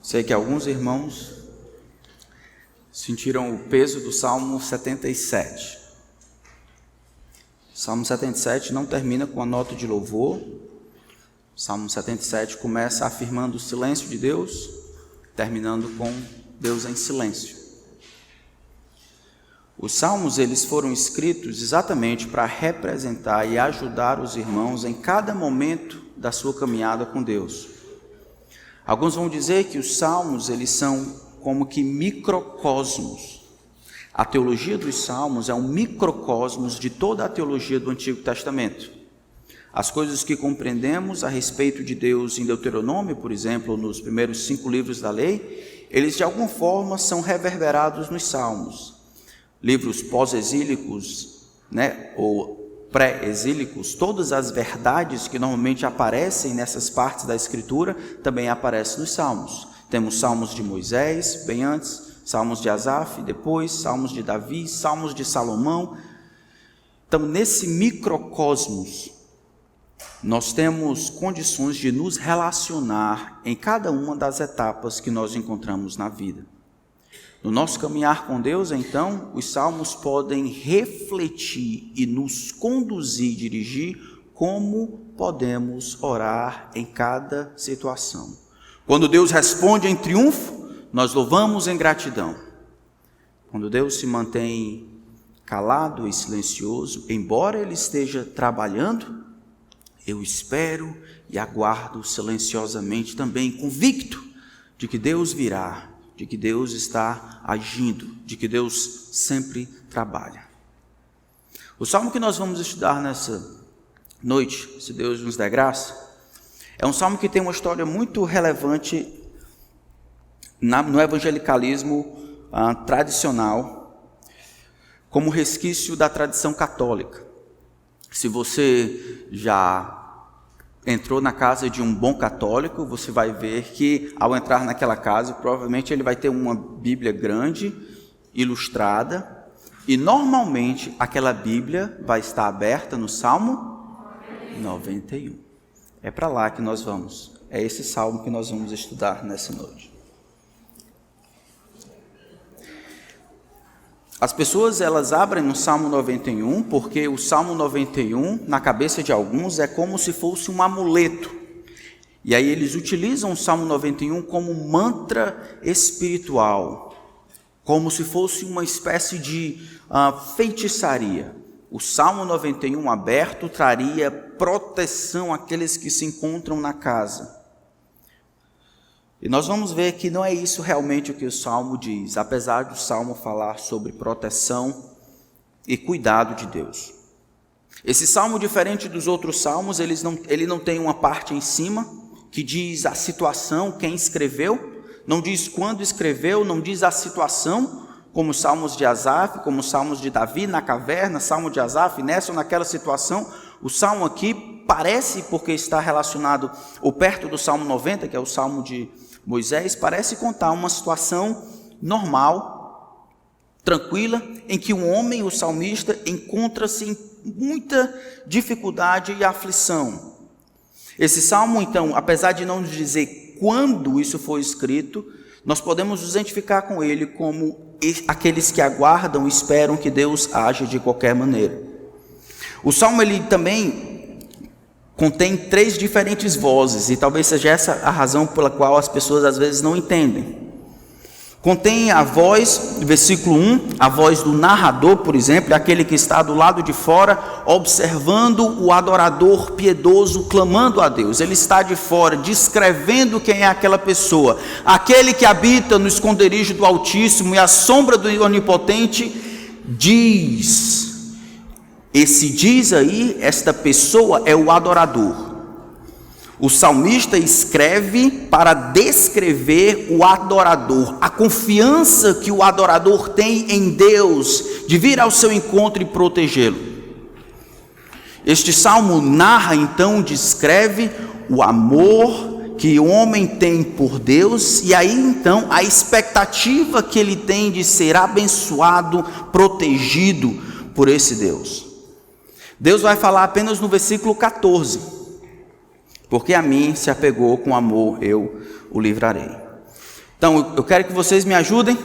Sei que alguns irmãos sentiram o peso do Salmo 77. O Salmo 77 não termina com a nota de louvor. O Salmo 77 começa afirmando o silêncio de Deus, terminando com Deus em silêncio. Os salmos, eles foram escritos exatamente para representar e ajudar os irmãos em cada momento da sua caminhada com Deus. Alguns vão dizer que os salmos, eles são como que microcosmos. A teologia dos salmos é um microcosmos de toda a teologia do Antigo Testamento. As coisas que compreendemos a respeito de Deus em Deuteronômio, por exemplo, nos primeiros 5 livros da lei, eles de alguma forma são reverberados nos salmos. Livros pós-exílicos, ou pré-exílicos, todas as verdades que normalmente aparecem nessas partes da Escritura também aparecem nos Salmos. Temos Salmos de Moisés, bem antes, Salmos de Asaf, depois, Salmos de Davi, Salmos de Salomão. Então, nesse microcosmos, nós temos condições de nos relacionar em cada uma das etapas que nós encontramos na vida. No nosso caminhar com Deus, então, os salmos podem refletir e nos conduzir, dirigir como podemos orar em cada situação. Quando Deus responde em triunfo, nós louvamos em gratidão. Quando Deus se mantém calado e silencioso, embora Ele esteja trabalhando, eu espero e aguardo silenciosamente também, convicto de que Deus virá, de que Deus está agindo, de que Deus sempre trabalha. O salmo que nós vamos estudar nessa noite, se Deus nos der graça, é um salmo que tem uma história muito relevante no evangelicalismo tradicional, como resquício da tradição católica. Se você já entrou na casa de um bom católico, você vai ver que ao entrar naquela casa, provavelmente ele vai ter uma Bíblia grande, ilustrada, e normalmente aquela Bíblia vai estar aberta no Salmo 91. É para lá que nós vamos. É esse salmo que nós vamos estudar nessa noite. As pessoas, elas abrem no Salmo 91, porque o Salmo 91, na cabeça de alguns, é como se fosse um amuleto. E aí eles utilizam o Salmo 91 como mantra espiritual, como se fosse uma espécie de feitiçaria. O Salmo 91 aberto traria proteção àqueles que se encontram na casa. E nós vamos ver que não é isso realmente o que o Salmo diz, apesar do Salmo falar sobre proteção e cuidado de Deus. Esse Salmo, diferente dos outros Salmos, ele não tem uma parte em cima que diz a situação, quem escreveu, não diz quando escreveu, não diz a situação, como os Salmos de Asaf, como os Salmos de Davi na caverna, Salmo de Asaf, nessa ou naquela situação. O Salmo aqui parece, porque está relacionado ou perto do Salmo 90, que é o Salmo de Moisés, parece contar uma situação normal, tranquila, em que um homem, o salmista, encontra-se em muita dificuldade e aflição. Esse salmo, então, apesar de não nos dizer quando isso foi escrito, nós podemos nos identificar com ele como aqueles que aguardam e esperam que Deus age de qualquer maneira. O salmo, ele também contém 3 diferentes vozes, e talvez seja essa a razão pela qual as pessoas às vezes não entendem. Contém a voz, versículo 1, a voz do narrador, por exemplo, aquele que está do lado de fora, observando o adorador piedoso, clamando a Deus. Ele está de fora, descrevendo quem é aquela pessoa. Aquele que habita no esconderijo do Altíssimo e à sombra do Onipotente, diz. Esse diz aí, esta pessoa é o adorador. O salmista escreve para descrever o adorador, a confiança que o adorador tem em Deus, de vir ao seu encontro e protegê-lo. Este salmo narra, então, descreve o amor que o homem tem por Deus, e aí então a expectativa que ele tem de ser abençoado, protegido por esse Deus. Deus vai falar apenas no versículo 14, porque a mim se apegou com amor, eu o livrarei. Então, eu quero que vocês me ajudem,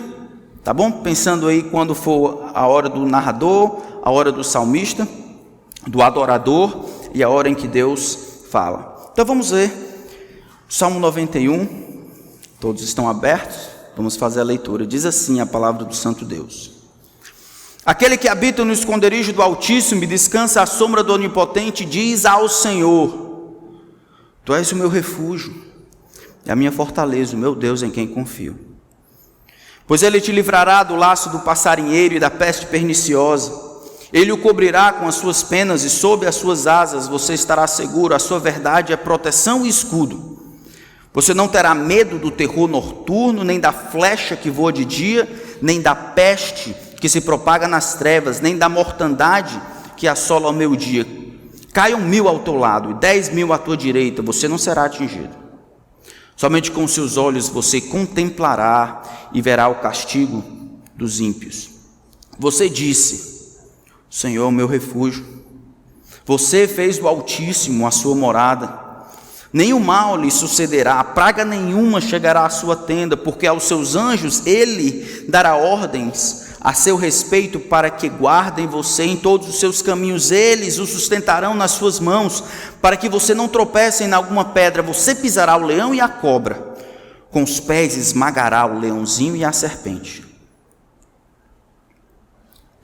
tá bom? Pensando aí quando for a hora do narrador, a hora do salmista, do adorador e a hora em que Deus fala. Então, vamos ler Salmo 91, todos estão abertos, vamos fazer a leitura. Diz assim a palavra do Santo Deus: Aquele que habita no esconderijo do Altíssimo e descansa à sombra do Onipotente, diz ao Senhor: Tu és o meu refúgio, e a minha fortaleza, o meu Deus em quem confio. Pois ele te livrará do laço do passarinheiro e da peste perniciosa. Ele o cobrirá com as suas penas e sob as suas asas você estará seguro. A sua verdade é proteção e escudo. Você não terá medo do terror noturno, nem da flecha que voa de dia, nem da peste que se propaga nas trevas, nem da mortandade que assola ao meio-dia. Caiam 1000 ao teu lado e 10.000 à tua direita, você não será atingido. Somente com seus olhos você contemplará e verá o castigo dos ímpios. Você disse: o Senhor é o meu refúgio. Você fez do Altíssimo a sua morada. Nenhum mal lhe sucederá, praga nenhuma chegará à sua tenda, porque aos seus anjos ele dará ordens a seu respeito para que guardem você em todos os seus caminhos. Eles o sustentarão nas suas mãos, para que você não tropece em alguma pedra. Você pisará o leão e a cobra, com os pés esmagará o leãozinho e a serpente.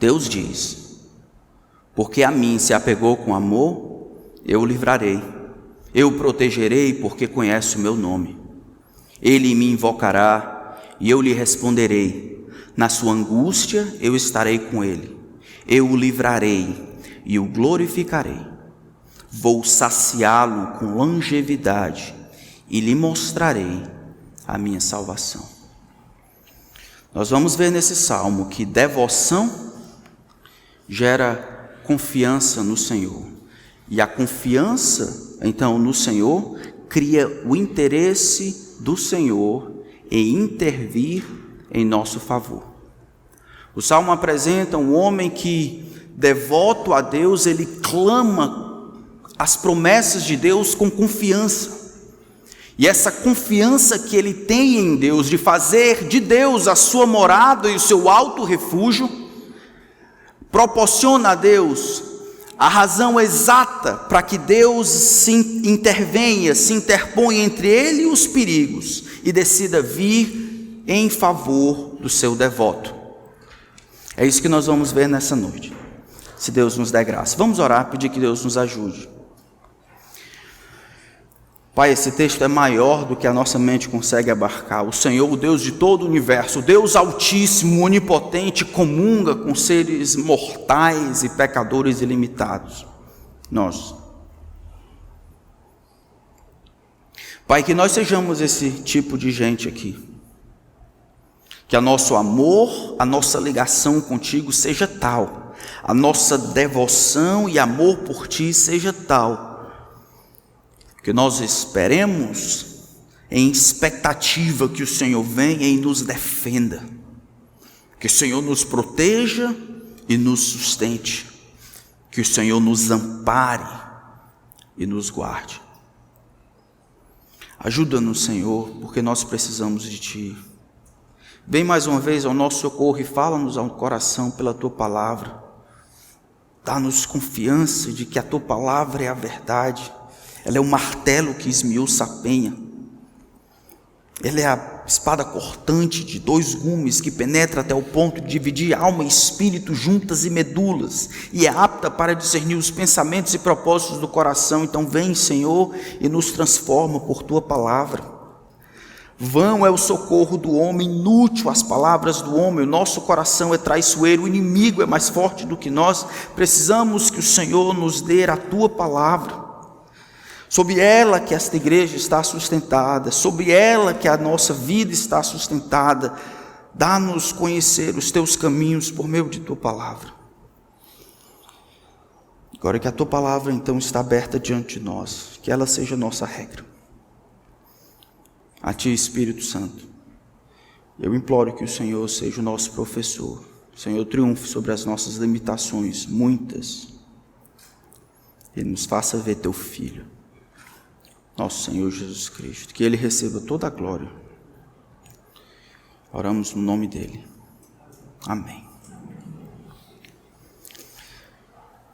Deus diz: porque a mim se apegou com amor, eu o livrarei. Eu o protegerei, porque conhece o meu nome. Ele me invocará e eu lhe responderei. Na sua angústia eu estarei com ele. Eu o livrarei e o glorificarei. Vou saciá-lo com longevidade e lhe mostrarei a minha salvação. Nós vamos ver nesse salmo que devoção gera confiança no Senhor. E a confiança, então, no Senhor, cria o interesse do Senhor em intervir em nosso favor. O Salmo apresenta um homem que, devoto a Deus, ele clama as promessas de Deus com confiança. E essa confiança que ele tem em Deus, de fazer de Deus a sua morada e o seu alto refúgio, proporciona a Deus a razão exata para que Deus se intervenha, se interponha entre ele e os perigos e decida vir em favor do seu devoto. É isso que nós vamos ver nessa noite, se Deus nos der graça. Vamos orar, pedir que Deus nos ajude. Pai, esse texto é maior do que a nossa mente consegue abarcar. O Senhor, o Deus de todo o universo, o Deus altíssimo, onipotente, comunga com seres mortais e pecadores ilimitados. Nós. Pai, que nós sejamos esse tipo de gente aqui. Que o nosso amor, a nossa ligação contigo seja tal, a nossa devoção e amor por ti seja tal, que nós esperemos em expectativa que o Senhor venha e nos defenda, que o Senhor nos proteja e nos sustente, que o Senhor nos ampare e nos guarde. Ajuda-nos, Senhor, porque nós precisamos de ti. Vem mais uma vez ao nosso socorro e fala-nos ao coração pela tua palavra. Dá-nos confiança de que a tua palavra é a verdade. Ela é o martelo que esmiuça a penha. Ela é a espada cortante de 2 gumes que penetra até o ponto de dividir alma e espírito, juntas e medulas, e é apta para discernir os pensamentos e propósitos do coração. Então vem, Senhor, e nos transforma por tua palavra. Vão é o socorro do homem, inútil as palavras do homem. O nosso coração é traiçoeiro, o inimigo é mais forte do que nós. Precisamos que o Senhor nos dê a tua palavra. Sobre ela que esta igreja está sustentada, sobre ela que a nossa vida está sustentada. Dá-nos conhecer os teus caminhos por meio de tua palavra. Agora que a tua palavra então está aberta diante de nós, que ela seja nossa regra. A ti, Espírito Santo, eu imploro que o Senhor seja o nosso professor. O Senhor triunfe sobre as nossas limitações, muitas. Ele nos faça ver teu Filho, nosso Senhor Jesus Cristo. Que Ele receba toda a glória, Oramos no nome dele. Amém.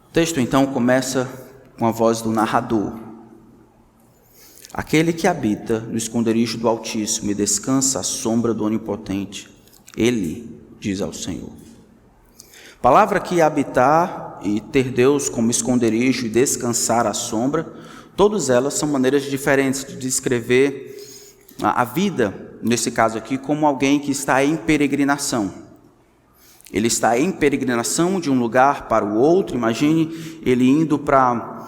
O texto então começa com a voz do narrador. Aquele que habita no esconderijo do Altíssimo e descansa à sombra do Onipotente, ele diz ao Senhor. Palavra que habitar e ter Deus como esconderijo e descansar à sombra, todas elas são maneiras diferentes de descrever a vida, nesse caso aqui, como alguém que está em peregrinação. Ele está em peregrinação de um lugar para o outro. Imagine ele indo para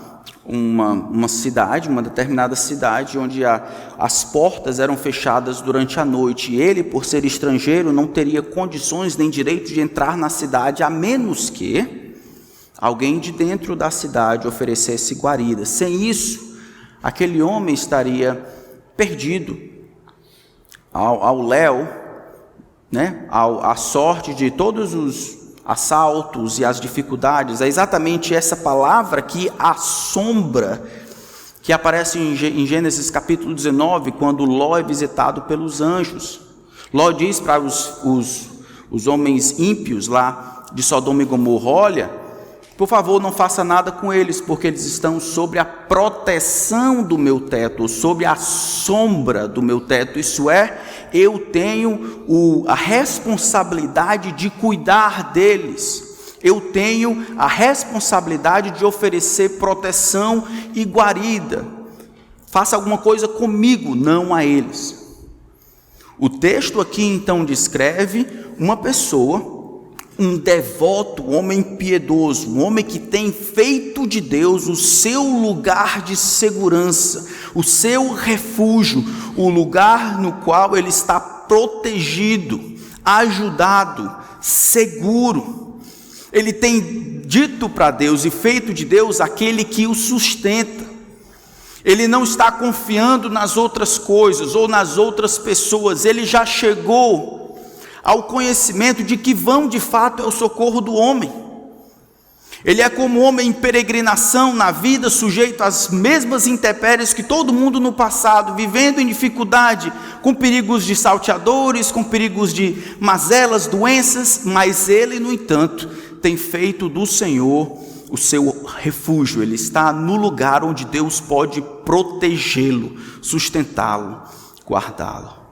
uma cidade, uma determinada cidade, onde as portas eram fechadas durante a noite. E ele, por ser estrangeiro, não teria condições nem direito de entrar na cidade, a menos que alguém de dentro da cidade oferecesse guarida. Sem isso, aquele homem estaria perdido ao léu, né? À sorte de todos os assaltos e as dificuldades. É exatamente essa palavra que assombra, que aparece em Gênesis capítulo 19, quando Ló é visitado pelos anjos. Ló diz para os homens ímpios lá de Sodoma e Gomorra: olha, por favor, não faça nada com eles, porque eles estão sobre a proteção do meu teto, ou sobre a sombra do meu teto. Isso é, eu tenho a responsabilidade de cuidar deles. Eu tenho a responsabilidade de oferecer proteção e guarida. Faça alguma coisa comigo, não a eles. O texto aqui então descreve uma pessoa, um devoto, um homem piedoso, um homem que tem feito de Deus o seu lugar de segurança, o seu refúgio, o lugar no qual ele está protegido, ajudado, seguro. Ele tem dito para Deus e feito de Deus aquele que o sustenta. Ele não está confiando nas outras coisas ou nas outras pessoas. Ele já chegou ao conhecimento de que vão de fato é o socorro do homem. Ele é como homem em peregrinação na vida, sujeito às mesmas intempéries que todo mundo no passado, vivendo em dificuldade, com perigos de salteadores, com perigos de mazelas, doenças, mas ele, no entanto, tem feito do Senhor o seu refúgio. Ele está no lugar onde Deus pode protegê-lo, sustentá-lo, guardá-lo.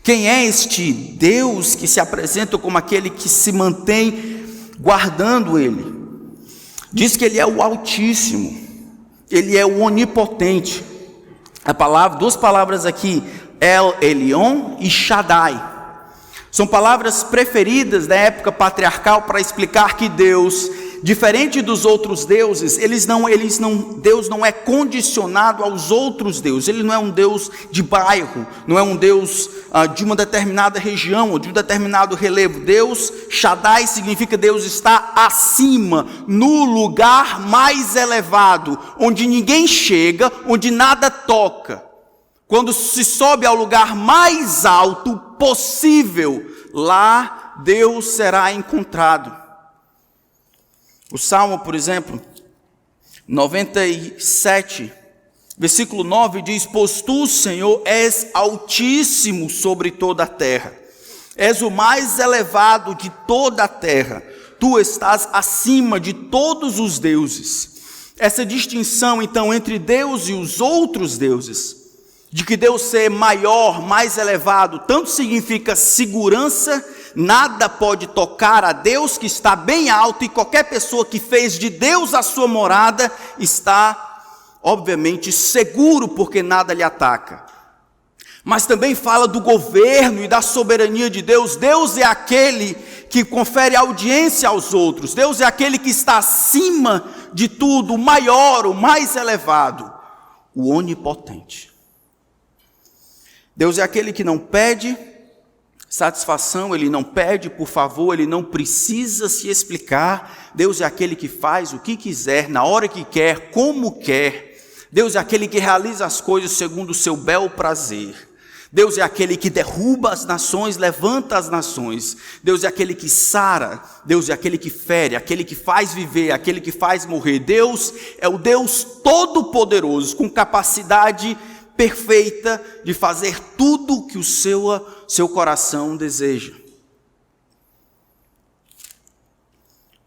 Quem é este Deus que se apresenta como aquele que se mantém guardando ele? Diz que ele é o Altíssimo, ele é o Onipotente. Duas palavras aqui, El Elyon e Shaddai, são palavras preferidas da época patriarcal para explicar que Deus, diferente dos outros deuses, Deus não é condicionado aos outros deuses. Ele não é um Deus de bairro, não é um Deus de uma determinada região ou de um determinado relevo. Deus, Shaddai, significa Deus está acima, no lugar mais elevado, onde ninguém chega, onde nada toca. Quando se sobe ao lugar mais alto possível, lá Deus será encontrado. O Salmo, por exemplo, 97, versículo 9 diz: pois tu, Senhor, és altíssimo sobre toda a terra, és o mais elevado de toda a terra, tu estás acima de todos os deuses. Essa distinção, então, entre Deus e os outros deuses, de que Deus ser maior, mais elevado, tanto significa segurança. Nada pode tocar a Deus que está bem alto, e qualquer pessoa que fez de Deus a sua morada está, obviamente, seguro, porque nada lhe ataca. Mas também fala do governo e da soberania de Deus. Deus é aquele que confere audiência aos outros. Deus é aquele que está acima de tudo, o maior, o mais elevado, o onipotente. Deus é aquele que não pede satisfação, ele não pede por favor, ele não precisa se explicar. Deus é aquele que faz o que quiser, na hora que quer, como quer. Deus é aquele que realiza as coisas segundo o seu bel prazer. Deus é aquele que derruba as nações, levanta as nações. Deus é aquele que sara, Deus é aquele que fere, aquele que faz viver, aquele que faz morrer. Deus é o Deus todo-poderoso, com capacidade perfeita de fazer tudo o que o seu coração deseja.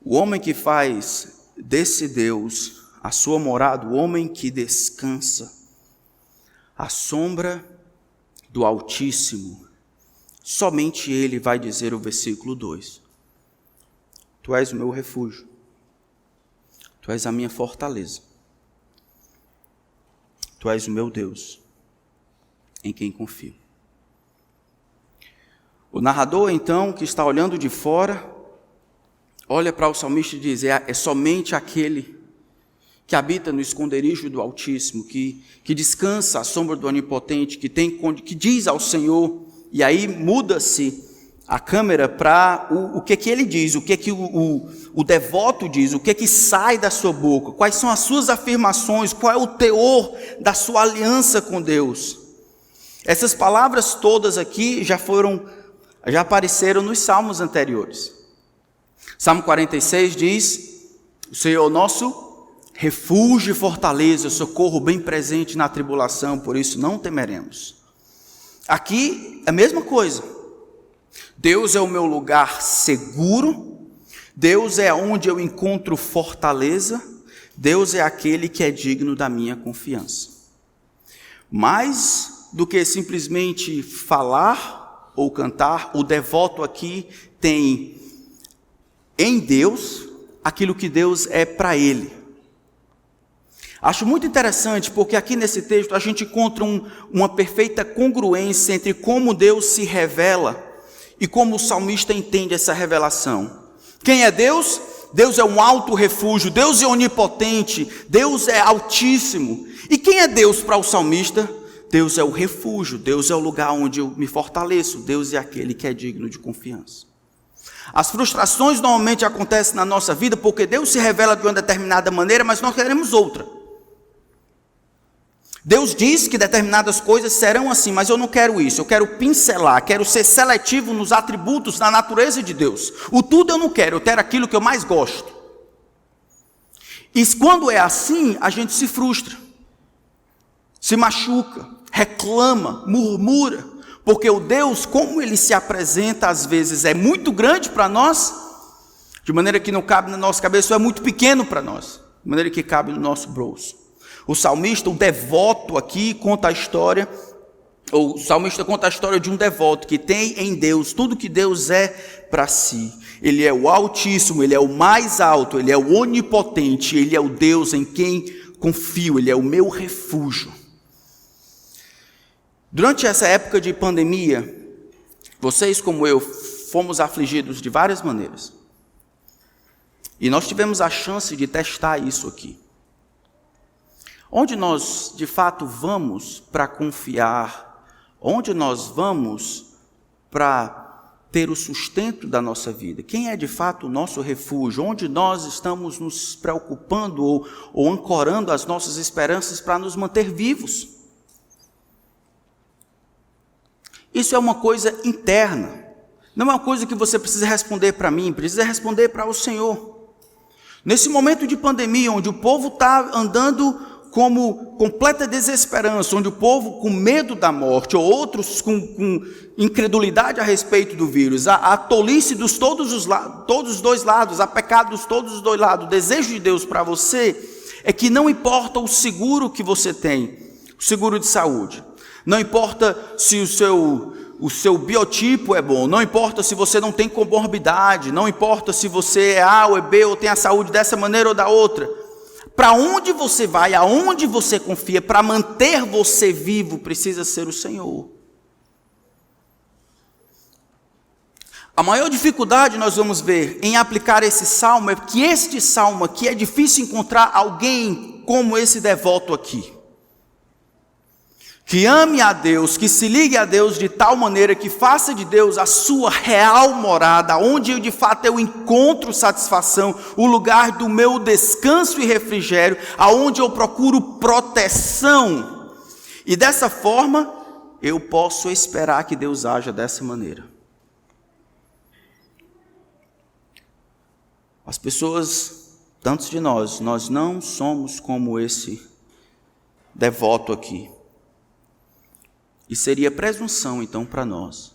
O homem que faz desse Deus a sua morada, o homem que descansa à sombra do Altíssimo, somente ele vai dizer o versículo 2: Tu és o meu refúgio, Tu és a minha fortaleza, Tu és o meu Deus, em quem confio. O narrador, então, que está olhando de fora, olha para o salmista e diz: é somente aquele que habita no esconderijo do Altíssimo, que descansa à sombra do Onipotente, que diz ao Senhor. E aí muda-se a câmera para o que ele diz, o que o devoto diz, o que sai da sua boca, quais são as suas afirmações, qual é o teor da sua aliança com Deus. Essas palavras todas aqui já apareceram nos salmos anteriores. Salmo 46 diz: o Senhor nosso refúgio e fortaleza, socorro bem presente na tribulação, por isso não temeremos. Aqui é a mesma coisa. Deus é o meu lugar seguro, Deus é onde eu encontro fortaleza, Deus é aquele que é digno da minha confiança. Mais do que simplesmente falar ou cantar, o devoto aqui tem em Deus aquilo que Deus é para ele. Acho muito interessante porque aqui nesse texto a gente encontra uma perfeita congruência entre como Deus se revela e como o salmista entende essa revelação. Quem é Deus? Deus é um alto refúgio, Deus é onipotente, Deus é altíssimo. E quem é Deus para o salmista? Deus é o refúgio, Deus é o lugar onde eu me fortaleço, Deus é aquele que é digno de confiança. As frustrações normalmente acontecem na nossa vida porque Deus se revela de uma determinada maneira, mas nós queremos outra. Deus diz que determinadas coisas serão assim, mas eu não quero isso, eu quero pincelar, quero ser seletivo nos atributos da natureza de Deus. O tudo eu não quero, eu quero aquilo que eu mais gosto. E quando é assim, a gente se frustra, se machuca, reclama, murmura, porque o Deus, como ele se apresenta às vezes, é muito grande para nós, de maneira que não cabe na nossa cabeça, ou é muito pequeno para nós, de maneira que cabe no nosso bolso. O salmista, o devoto aqui, conta a história, o salmista conta a história de um devoto que tem em Deus tudo que Deus é para si. Ele é o Altíssimo, ele é o mais alto, ele é o onipotente, ele é o Deus em quem confio, ele é o meu refúgio. Durante essa época de pandemia, vocês como eu fomos afligidos de várias maneiras. E nós tivemos a chance de testar isso aqui. Onde nós, de fato, vamos para confiar? Onde nós vamos para ter o sustento da nossa vida? Quem é, de fato, o nosso refúgio? Onde nós estamos nos preocupando ou ancorando as nossas esperanças para nos manter vivos? Isso é uma coisa interna. Não é uma coisa que você precisa responder para mim, precisa responder para o Senhor. Nesse momento de pandemia, onde o povo está andando como completa desesperança, onde o povo com medo da morte, ou outros com incredulidade a respeito do vírus, a tolice dos todos os dois lados, a pecado dos todos os dois lados, o desejo de Deus para você é que não importa o seguro que você tem, o seguro de saúde, não importa se o seu biotipo é bom, não importa se você não tem comorbidade, não importa se você é A ou é B ou tem a saúde dessa maneira ou da outra. Para onde você vai, aonde você confia, para manter você vivo, precisa ser o Senhor. A maior dificuldade nós vamos ver em aplicar esse salmo é que este salmo aqui é difícil encontrar alguém como esse devoto aqui. Que ame a Deus, que se ligue a Deus de tal maneira que faça de Deus a sua real morada, onde de fato eu encontro satisfação, o lugar do meu descanso e refrigério, aonde eu procuro proteção. E dessa forma, eu posso esperar que Deus haja dessa maneira. As pessoas, tantos de nós não somos como esse devoto aqui. E seria presunção, então, para nós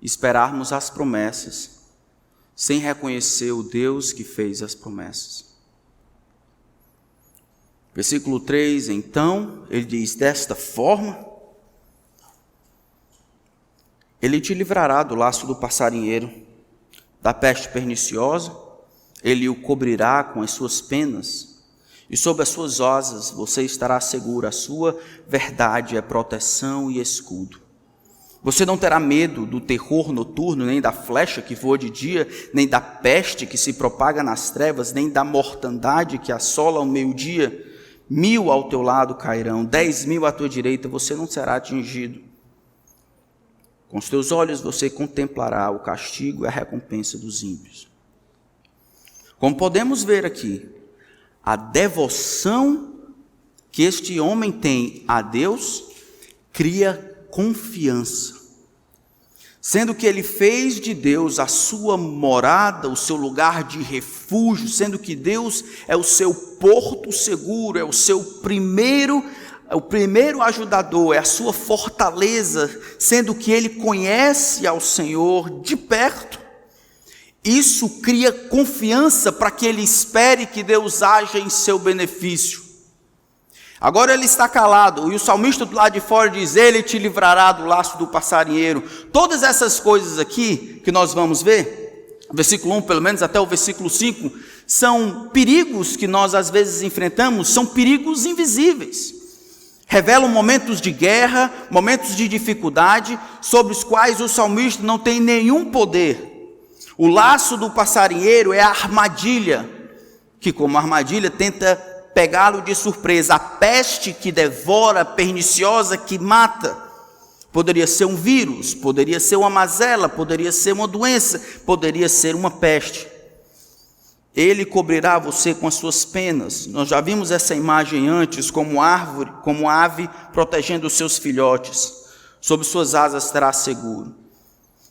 esperarmos as promessas sem reconhecer o Deus que fez as promessas. Versículo 3, então, ele diz: desta forma, ele te livrará do laço do passarinheiro, da peste perniciosa, ele o cobrirá com as suas penas, e sob as suas asas você estará seguro. A sua verdade é proteção e escudo. Você não terá medo do terror noturno, nem da flecha que voa de dia, nem da peste que se propaga nas trevas, nem da mortandade que assola ao meio-dia. 1000 ao teu lado cairão, 10.000 à tua direita, você não será atingido. Com os teus olhos você contemplará o castigo e a recompensa dos ímpios. Como podemos ver aqui, a devoção que este homem tem a Deus cria confiança. Sendo que ele fez de Deus a sua morada, o seu lugar de refúgio, sendo que Deus é o seu porto seguro, é o seu primeiro ajudador, é a sua fortaleza, sendo que ele conhece ao Senhor de perto. Isso cria confiança para que ele espere que Deus haja em seu benefício. Agora ele está calado, e o salmista do lado de fora diz: ele te livrará do laço do passarinheiro. Todas essas coisas aqui que nós vamos ver, versículo 1 pelo menos até o versículo 5, são perigos que nós às vezes enfrentamos, são perigos invisíveis. Revelam momentos de guerra, momentos de dificuldade, sobre os quais o salmista não tem nenhum poder. O laço do passarinheiro é a armadilha, que como armadilha tenta pegá-lo de surpresa. A peste que devora, perniciosa, que mata. Poderia ser um vírus, poderia ser uma mazela, poderia ser uma doença, poderia ser uma peste. Ele cobrirá você com as suas penas. Nós já vimos essa imagem antes, como árvore, como ave protegendo os seus filhotes. Sob suas asas terá seguro.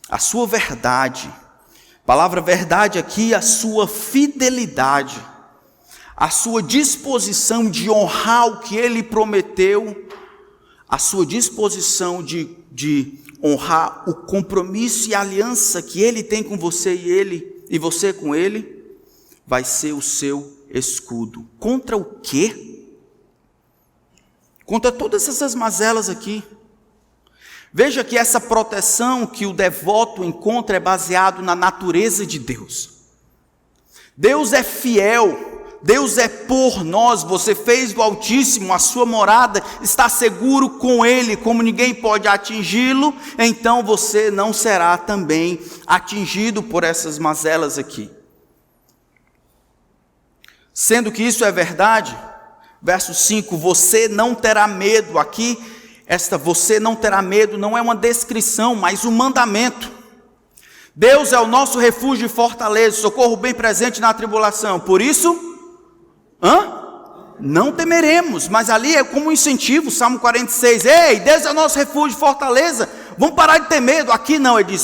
A sua verdade, a palavra verdade aqui, a sua fidelidade, a sua disposição de honrar o que ele prometeu, a sua disposição de honrar o compromisso e a aliança que ele tem com você e você com ele, vai ser o seu escudo. Contra o quê? Contra todas essas mazelas aqui. Veja que essa proteção que o devoto encontra é baseado na natureza de Deus. Deus é fiel, Deus é por nós. Você fez do Altíssimo a sua morada, está seguro com Ele, como ninguém pode atingi-lo, então você não será também atingido por essas mazelas aqui. Sendo que isso é verdade, verso 5, você não terá medo. Aqui, você não terá medo não é uma descrição, mas um mandamento. Deus é o nosso refúgio e fortaleza, socorro bem presente na tribulação. Por isso, não temeremos. Mas ali é como um incentivo, Salmo 46. Ei, Deus é o nosso refúgio e fortaleza, vamos parar de ter medo. Aqui não, ele diz: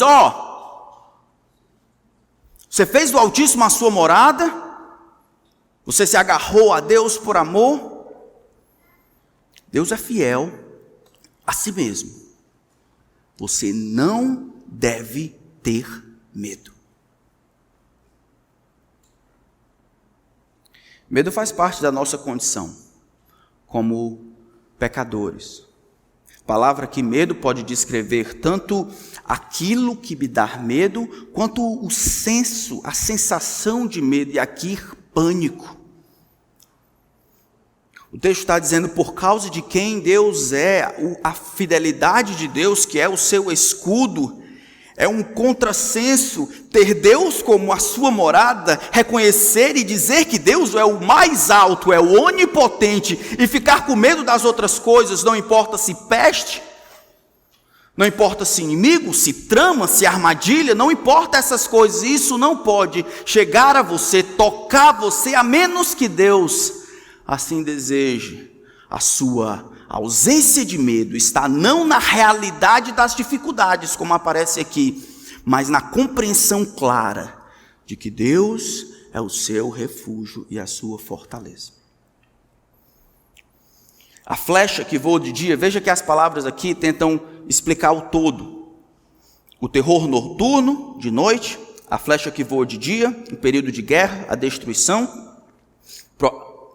você fez do Altíssimo a sua morada, você se agarrou a Deus por amor. Deus é fiel a si mesmo. Você não deve ter medo. Medo faz parte da nossa condição como pecadores. A palavra que medo pode descrever tanto aquilo que me dá medo, quanto o senso, a sensação de medo, e aqui pânico. O texto está dizendo: por causa de quem Deus é, a fidelidade de Deus, que é o seu escudo, é um contrassenso ter Deus como a sua morada, reconhecer e dizer que Deus é o mais alto, é o onipotente, e ficar com medo das outras coisas, não importa se peste, não importa se inimigo, se trama, se armadilha, não importa essas coisas. Isso não pode chegar a você, tocar você, a menos que Deus assim deseje. A sua ausência de medo está não na realidade das dificuldades, como aparece aqui, mas na compreensão clara de que Deus é o seu refúgio e a sua fortaleza. A flecha que voa de dia, veja que as palavras aqui tentam explicar o todo. O terror noturno, de noite, a flecha que voa de dia, em período de guerra, a destruição.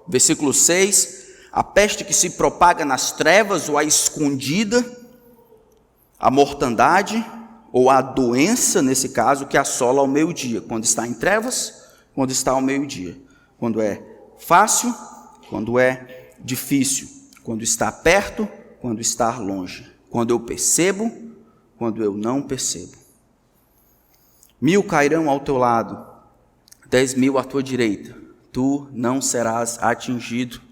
Versículo 6, a peste que se propaga nas trevas ou a escondida, a mortandade ou a doença, nesse caso, que assola ao meio-dia, quando está em trevas, quando está ao meio-dia, quando é fácil, quando é difícil, quando está perto, quando está longe, quando eu percebo, quando eu não percebo. 1000 cairão ao teu lado, 10.000 à tua direita, tu não serás atingido.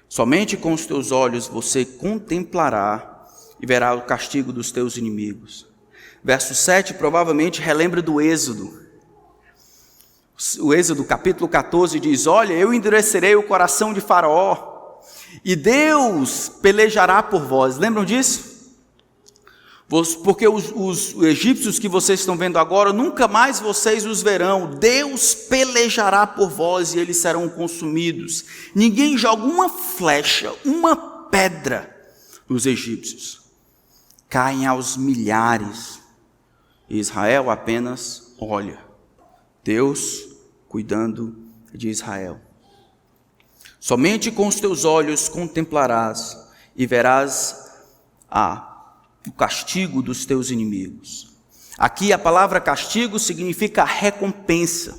Somente com os teus olhos você contemplará e verá o castigo dos teus inimigos. Verso 7 provavelmente relembra do Êxodo. O Êxodo capítulo 14 diz: olha, eu endurecerei o coração de Faraó, e Deus pelejará por vós. Lembram disso? Porque os egípcios que vocês estão vendo agora, nunca mais vocês os verão. Deus pelejará por vós e eles serão consumidos. Ninguém joga uma flecha, uma pedra nos egípcios. Caem aos milhares. Israel apenas olha. Deus cuidando de Israel. Somente com os teus olhos contemplarás e verás o castigo dos teus inimigos. Aqui a palavra castigo significa recompensa.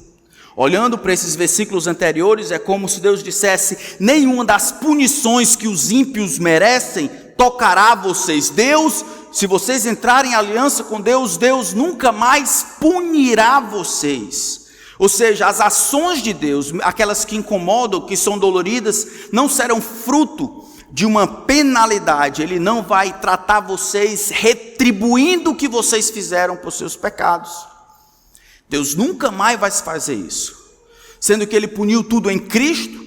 Olhando para esses versículos anteriores, é como se Deus dissesse: nenhuma das punições que os ímpios merecem tocará vocês. Deus, se vocês entrarem em aliança com Deus, Deus nunca mais punirá vocês. Ou seja, as ações de Deus, aquelas que incomodam, que são doloridas, não serão fruto de uma penalidade. Ele não vai tratar vocês retribuindo o que vocês fizeram por seus pecados. Deus nunca mais vai fazer isso. Sendo que ele puniu tudo em Cristo,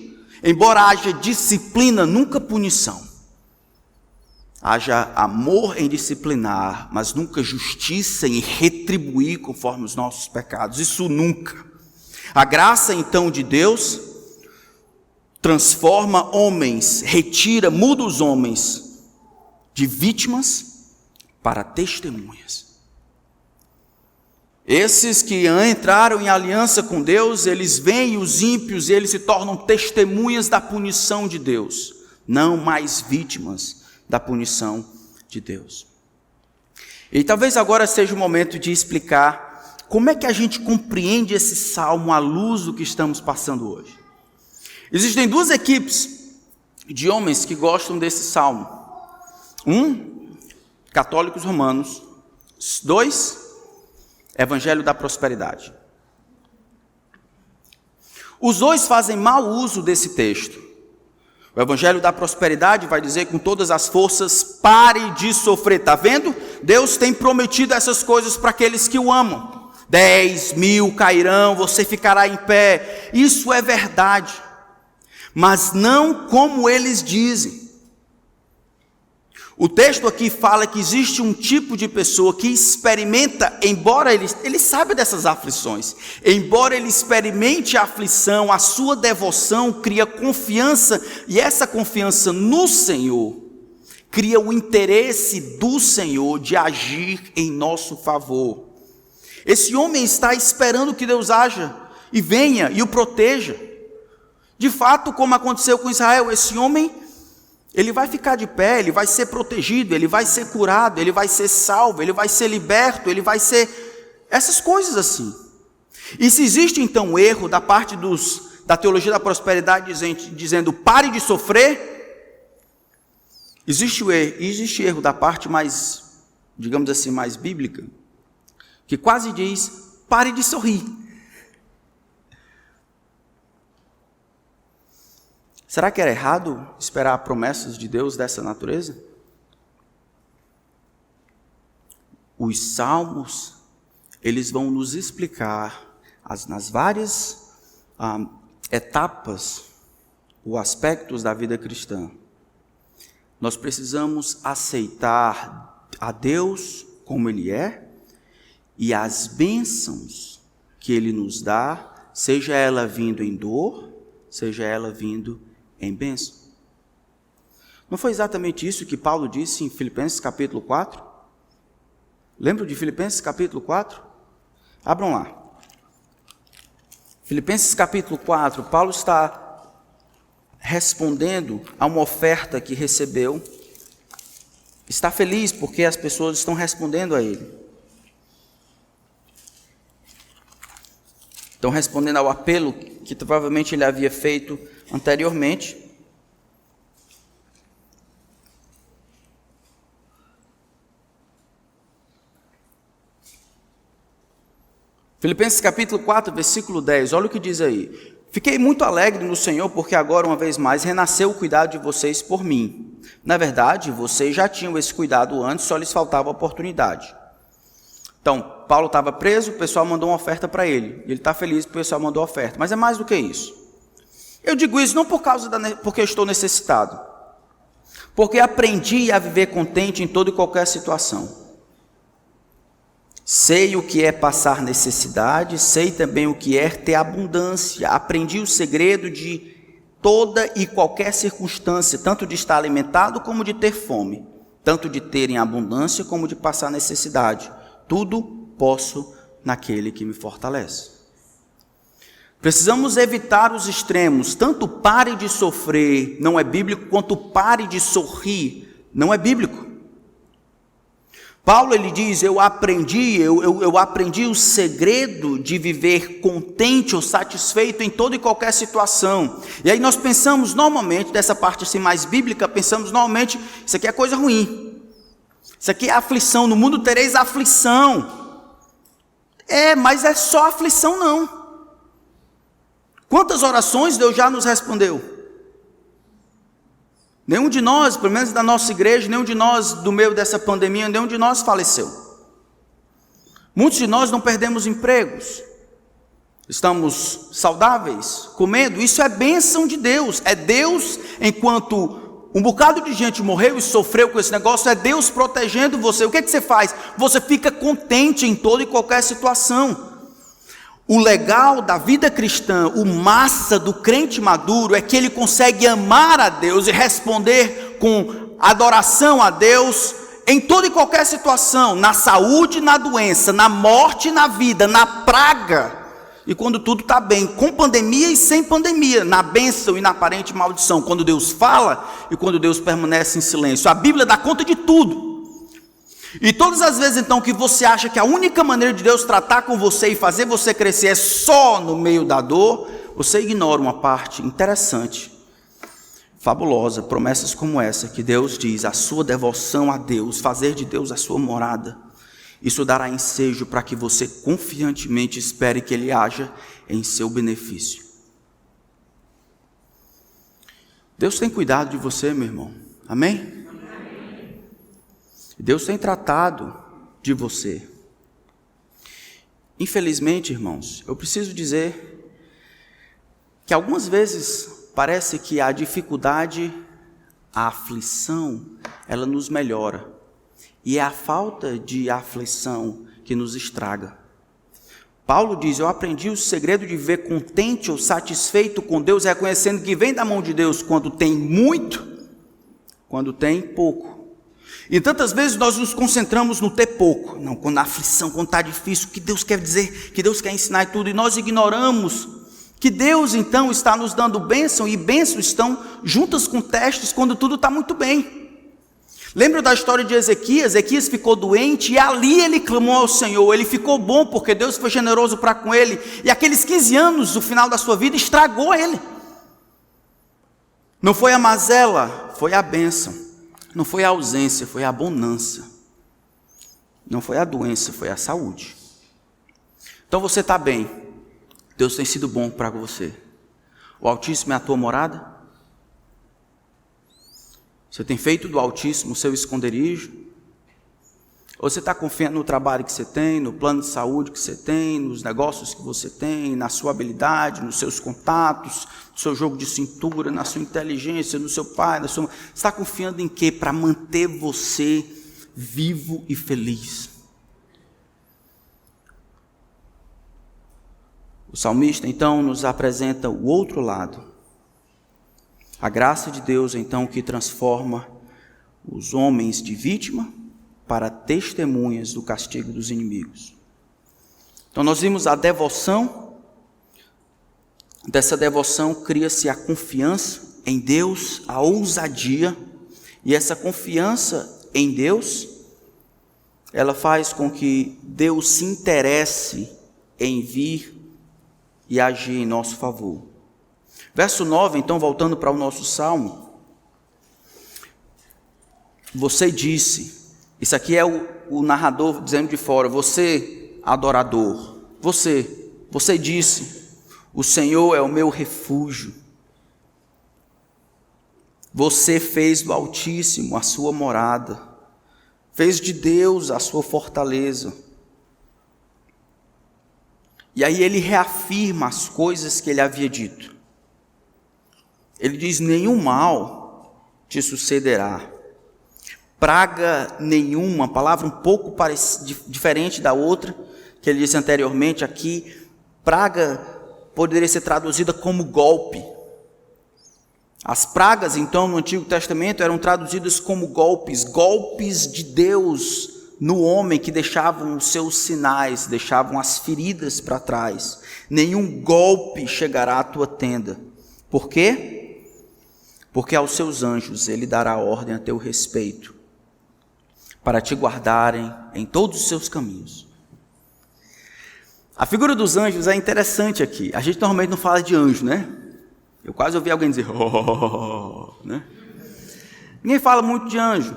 embora haja disciplina, nunca punição. Haja amor em disciplinar, mas nunca justiça em retribuir conforme os nossos pecados. Isso nunca. A graça então de Deus transforma homens, muda os homens de vítimas para testemunhas. Esses que entraram em aliança com Deus, eles veem os ímpios e eles se tornam testemunhas da punição de Deus, não mais vítimas da punição de Deus. E talvez agora seja o momento de explicar como é que a gente compreende esse salmo à luz do que estamos passando hoje. Existem duas equipes de homens que gostam desse salmo. Católicos romanos. 2, Evangelho da Prosperidade. Os dois fazem mau uso desse texto. O Evangelho da Prosperidade vai dizer com todas as forças: pare de sofrer. Está vendo? Deus tem prometido essas coisas para aqueles que o amam. 10.000 cairão, você ficará em pé. Isso é verdade. Mas não como eles dizem. O texto aqui fala que existe um tipo de pessoa que experimenta, embora ele sabe dessas aflições, embora ele experimente a aflição, a sua devoção cria confiança, e essa confiança no Senhor cria o interesse do Senhor de agir em nosso favor. Esse homem está esperando que Deus haja e venha e o proteja. De fato, como aconteceu com Israel, esse homem, ele vai ficar de pé, ele vai ser protegido, ele vai ser curado, ele vai ser salvo, ele vai ser liberto, ele vai ser essas coisas assim. E se existe então um erro da parte da teologia da prosperidade dizendo pare de sofrer, existe erro da parte mais, digamos assim, mais bíblica, que quase diz pare de sorrir. Será que era errado esperar promessas de Deus dessa natureza? Os salmos, eles vão nos explicar nas várias etapas ou aspectos da vida cristã. Nós precisamos aceitar a Deus como Ele é e as bênçãos que Ele nos dá, seja ela vindo em dor, seja ela vindo em bênção. Não foi exatamente isso que Paulo disse em Filipenses capítulo 4? Lembram de Filipenses capítulo 4? Abram lá. Filipenses capítulo 4, Paulo está respondendo a uma oferta que recebeu. Está feliz porque as pessoas estão respondendo a ele. Estão respondendo ao apelo que provavelmente ele havia feito anteriormente. Filipenses capítulo 4, versículo 10, olha o que diz aí. Fiquei muito alegre no Senhor, porque agora, uma vez mais, renasceu o cuidado de vocês por mim. Na verdade, vocês já tinham esse cuidado antes, só lhes faltava oportunidade. Então, Paulo estava preso, o pessoal mandou uma oferta para ele. Ele está feliz porque o pessoal mandou a oferta, mas é mais do que isso. Eu digo isso não porque eu estou necessitado, porque aprendi a viver contente em toda e qualquer situação. Sei o que é passar necessidade, sei também o que é ter abundância. Aprendi o segredo de toda e qualquer circunstância, tanto de estar alimentado como de ter fome, tanto de ter em abundância como de passar necessidade. Tudo posso naquele que me fortalece. Precisamos evitar os extremos, tanto pare de sofrer, não é bíblico, quanto pare de sorrir, não é bíblico. Paulo, ele diz, eu aprendi o segredo de viver contente ou satisfeito em toda e qualquer situação. E aí nós pensamos normalmente, dessa parte assim mais bíblica, pensamos normalmente, isso aqui é coisa ruim. Isso aqui é aflição, no mundo tereis aflição. Mas é só aflição não. Quantas orações Deus já nos respondeu? Nenhum de nós, pelo menos da nossa igreja, nenhum de nós do meio dessa pandemia, nenhum de nós faleceu. Muitos de nós não perdemos empregos. Estamos saudáveis, comendo. Isso é bênção de Deus. É Deus, enquanto um bocado de gente morreu e sofreu com esse negócio, é Deus protegendo você. O que é que você faz? Você fica contente em toda e qualquer situação. O legal da vida cristã, o massa do crente maduro, é que ele consegue amar a Deus e responder com adoração a Deus em toda e qualquer situação, na saúde, na doença, na morte, na vida, na praga, e quando tudo está bem, com pandemia e sem pandemia, na bênção e na aparente maldição, quando Deus fala e quando Deus permanece em silêncio. A Bíblia dá conta de tudo. E todas as vezes então que você acha que a única maneira de Deus tratar com você e fazer você crescer é só no meio da dor, você ignora uma parte interessante, fabulosa, promessas como essa, que Deus diz, a sua devoção a Deus, fazer de Deus a sua morada, isso dará ensejo para que você confiantemente espere que Ele haja em seu benefício. Deus tem cuidado de você, meu irmão, amém? Deus tem tratado de você. Infelizmente, irmãos, eu preciso dizer que algumas vezes parece que a dificuldade, a aflição, ela nos melhora. E é a falta de aflição que nos estraga. Paulo diz, eu aprendi o segredo de viver contente ou satisfeito com Deus, reconhecendo que vem da mão de Deus quando tem muito, quando tem pouco. E tantas vezes nós nos concentramos no ter pouco, não, quando a aflição, quando está difícil, o que Deus quer dizer, que Deus quer ensinar e tudo, e nós ignoramos que Deus então está nos dando bênção, e bênçãos estão juntas com testes quando tudo está muito bem. Lembra da história de Ezequias? Ezequias ficou doente e ali ele clamou ao Senhor, ele ficou bom porque Deus foi generoso para com ele, e aqueles 15 anos, o final da sua vida, estragou ele. Não foi a mazela, foi a bênção. Não foi a ausência, foi a bonança. Não foi a doença, foi a saúde. Então você está bem. Deus tem sido bom para você. O Altíssimo é a tua morada? Você tem feito do Altíssimo o seu esconderijo? Ou você está confiando no trabalho que você tem, no plano de saúde que você tem, nos negócios que você tem, na sua habilidade, nos seus contatos, no seu jogo de cintura, na sua inteligência, no seu pai, Você está confiando em quê? Para manter você vivo e feliz. O salmista então nos apresenta o outro lado. A graça de Deus, então, que transforma os homens de vítima para testemunhas do castigo dos inimigos. Então nós vimos a devoção. Dessa devoção cria-se a confiança em Deus, a ousadia, e essa confiança em Deus, ela faz com que Deus se interesse em vir e agir em nosso favor. Verso 9, então, voltando para o nosso salmo. Você disse, isso aqui é o narrador dizendo de fora, você adorador, você disse, o Senhor é o meu refúgio. Você fez do Altíssimo a sua morada, fez de Deus a sua fortaleza. E aí ele reafirma as coisas que ele havia dito. Ele diz, nenhum mal te sucederá. Praga nenhuma, palavra um pouco diferente da outra, que ele disse anteriormente aqui. Praga poderia ser traduzida como golpe. As pragas, então, no Antigo Testamento eram traduzidas como golpes de Deus no homem, que deixavam os seus sinais, deixavam as feridas para trás. Nenhum golpe chegará à tua tenda. Por quê? Porque aos seus anjos ele dará ordem a teu respeito, para te guardarem em todos os seus caminhos. A figura dos anjos é interessante aqui. A gente normalmente não fala de anjo, né? Eu quase ouvi alguém dizer, né? Ninguém fala muito de anjo.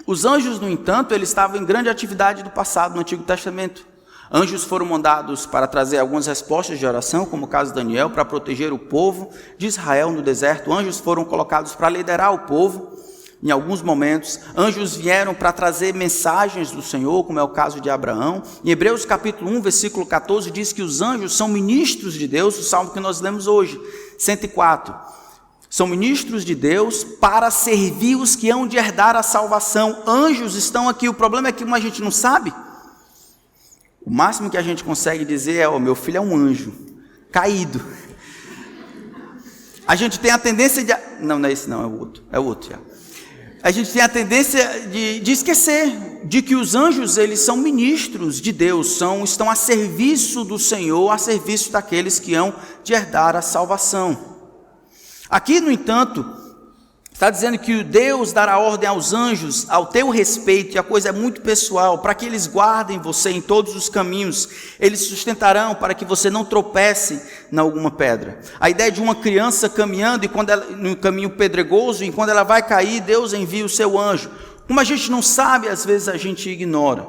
Os anjos, no entanto, eles estavam em grande atividade do passado, no Antigo Testamento. Anjos foram mandados para trazer algumas respostas de oração, como o caso de Daniel, para proteger o povo de Israel no deserto. Anjos foram colocados para liderar o povo em alguns momentos. Anjos vieram para trazer mensagens do Senhor, como é o caso de Abraão. Em Hebreus capítulo 1, versículo 14, diz que os anjos são ministros de Deus, o salmo que nós lemos hoje, 104. São ministros de Deus para servir os que hão de herdar a salvação. Anjos estão aqui. O problema é que como a gente não sabe, o máximo que a gente consegue dizer é, meu filho é um anjo, caído. A gente tem a tendência de... Não é esse não, é o outro já. A gente tem a tendência de esquecer de que os anjos, eles são ministros de Deus, estão a serviço do Senhor, a serviço daqueles que hão de herdar a salvação. Aqui, no entanto, está dizendo que Deus dará ordem aos anjos ao teu respeito, e a coisa é muito pessoal, para que eles guardem você em todos os caminhos, eles sustentarão para que você não tropece em alguma pedra. A ideia de uma criança caminhando no caminho pedregoso, e quando ela vai cair, Deus envia o seu anjo. Como a gente não sabe, às vezes a gente ignora.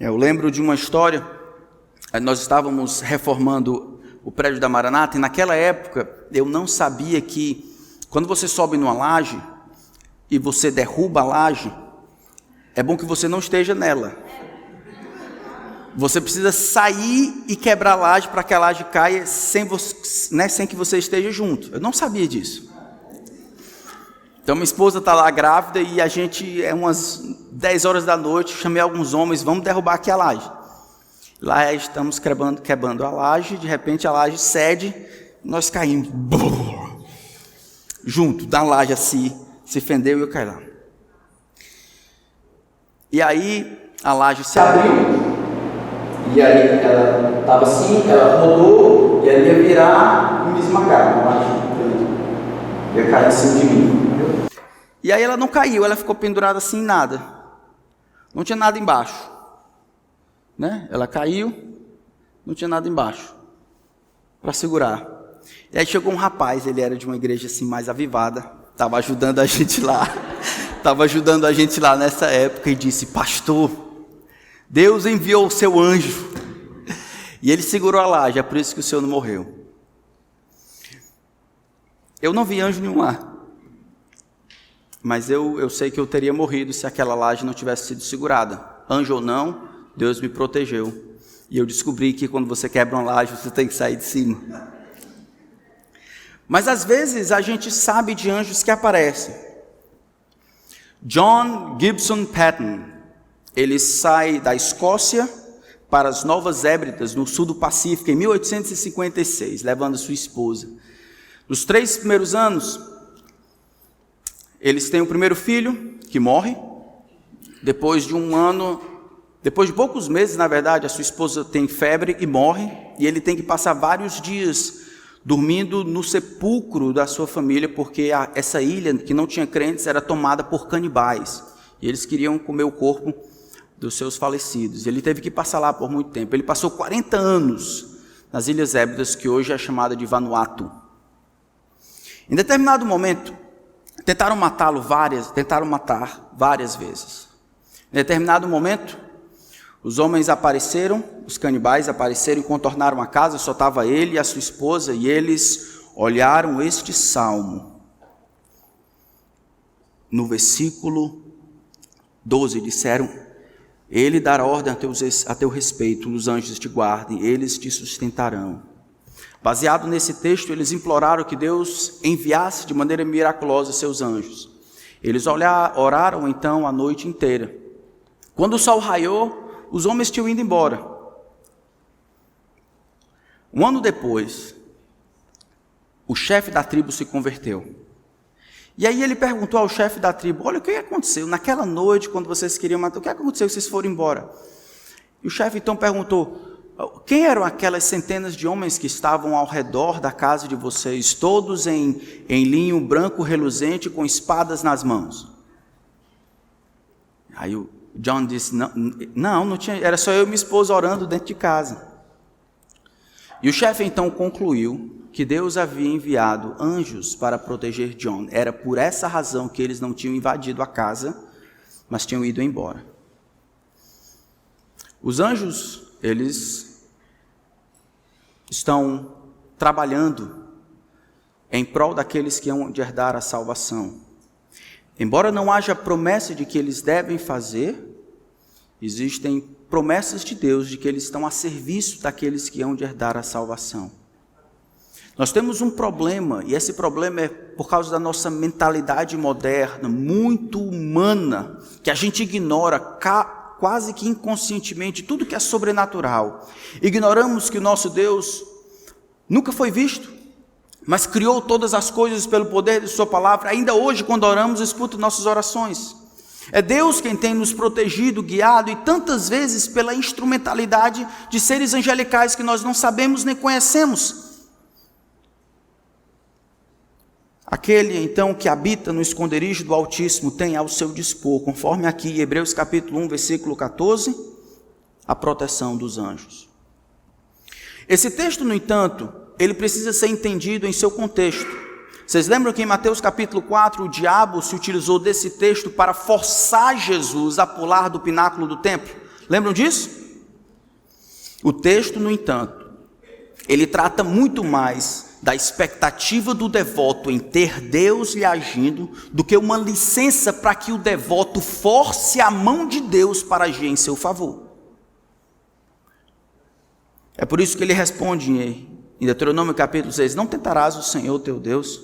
Eu lembro de uma história, nós estávamos reformando o prédio da Maranata, e naquela época eu não sabia que quando você sobe numa laje e você derruba a laje, é bom que você não esteja nela. Você precisa sair e quebrar a laje para que a laje caia sem que você esteja junto. Eu não sabia disso. Então minha esposa está lá grávida e a gente, é umas 10 horas da noite, chamei alguns homens, vamos derrubar aqui a laje. Lá estamos quebrando a laje, de repente a laje cede, nós caímos. Junto, da laje assim, se fendeu e eu caí lá. E aí a laje se abriu, e aí ela estava assim, ela rodou, e ela ia virar e me esmagar. A laje ia cair em cima de mim. E aí ela não caiu, ela ficou pendurada assim, nada. Não tinha nada embaixo. Né? Ela caiu, não tinha nada embaixo para segurar. E aí chegou um rapaz, ele era de uma igreja assim mais avivada, estava ajudando a gente lá nessa época, e disse, pastor, Deus enviou o seu anjo, e ele segurou a laje, é por isso que o senhor não morreu. Eu não vi anjo nenhum lá, mas eu sei que eu teria morrido se aquela laje não tivesse sido segurada. Anjo ou não, Deus me protegeu, e eu descobri que quando você quebra uma laje, você tem que sair de cima. Mas às vezes a gente sabe de anjos que aparecem. John Gibson Patton, ele sai da Escócia para as Novas Hébridas, no sul do Pacífico, em 1856, levando sua esposa. Nos 3 primeiros anos, eles têm o primeiro filho, que morre. Depois de um ano, depois de poucos meses, na verdade, a sua esposa tem febre e morre. E ele tem que passar vários dias dormindo no sepulcro da sua família, porque essa ilha, que não tinha crentes, era tomada por canibais. E eles queriam comer o corpo dos seus falecidos. Ele teve que passar lá por muito tempo. Ele passou 40 anos nas Ilhas Hébridas, que hoje é chamada de Vanuatu. Em determinado momento, tentaram matar várias vezes. Em determinado momento, os homens apareceram, os canibais apareceram e contornaram a casa, só estava ele e a sua esposa, e eles olharam este salmo. No versículo 12, disseram: Ele dará ordem a teu respeito, os anjos te guardem, eles te sustentarão. Baseado nesse texto, eles imploraram que Deus enviasse de maneira miraculosa seus anjos. Eles oraram então a noite inteira. Quando o sol raiou, os homens tinham ido embora. Um ano depois, o chefe da tribo se converteu. E aí ele perguntou ao chefe da tribo: olha, o que aconteceu naquela noite, quando vocês queriam matar, o que aconteceu que vocês foram embora? E o chefe então perguntou: quem eram aquelas centenas de homens que estavam ao redor da casa de vocês, todos em linho branco reluzente, com espadas nas mãos? Aí o John disse: não tinha, era só eu e minha esposa orando dentro de casa. E o chefe então concluiu que Deus havia enviado anjos para proteger John. Era por essa razão que eles não tinham invadido a casa, mas tinham ido embora. Os anjos, eles estão trabalhando em prol daqueles que hão de herdar a salvação. Embora não haja promessa de que eles devem fazer, existem promessas de Deus de que eles estão a serviço daqueles que hão de herdar a salvação. Nós temos um problema, e esse problema é por causa da nossa mentalidade moderna, muito humana, que a gente ignora quase que inconscientemente tudo que é sobrenatural. Ignoramos que o nosso Deus nunca foi visto, mas criou todas as coisas pelo poder de sua palavra. Ainda hoje, quando oramos, escuta nossas orações. É Deus quem tem nos protegido, guiado, e tantas vezes pela instrumentalidade de seres angelicais que nós não sabemos nem conhecemos. Aquele, então, que habita no esconderijo do Altíssimo tem ao seu dispor, conforme aqui em Hebreus capítulo 1, versículo 14, a proteção dos anjos. Esse texto, no entanto, ele precisa ser entendido em seu contexto. Vocês lembram que em Mateus capítulo 4, o diabo se utilizou desse texto para forçar Jesus a pular do pináculo do templo? Lembram disso? O texto, no entanto, ele trata muito mais da expectativa do devoto em ter Deus lhe agindo, do que uma licença para que o devoto force a mão de Deus para agir em seu favor. É por isso que ele responde em Deuteronômio capítulo 6, não tentarás o Senhor teu Deus.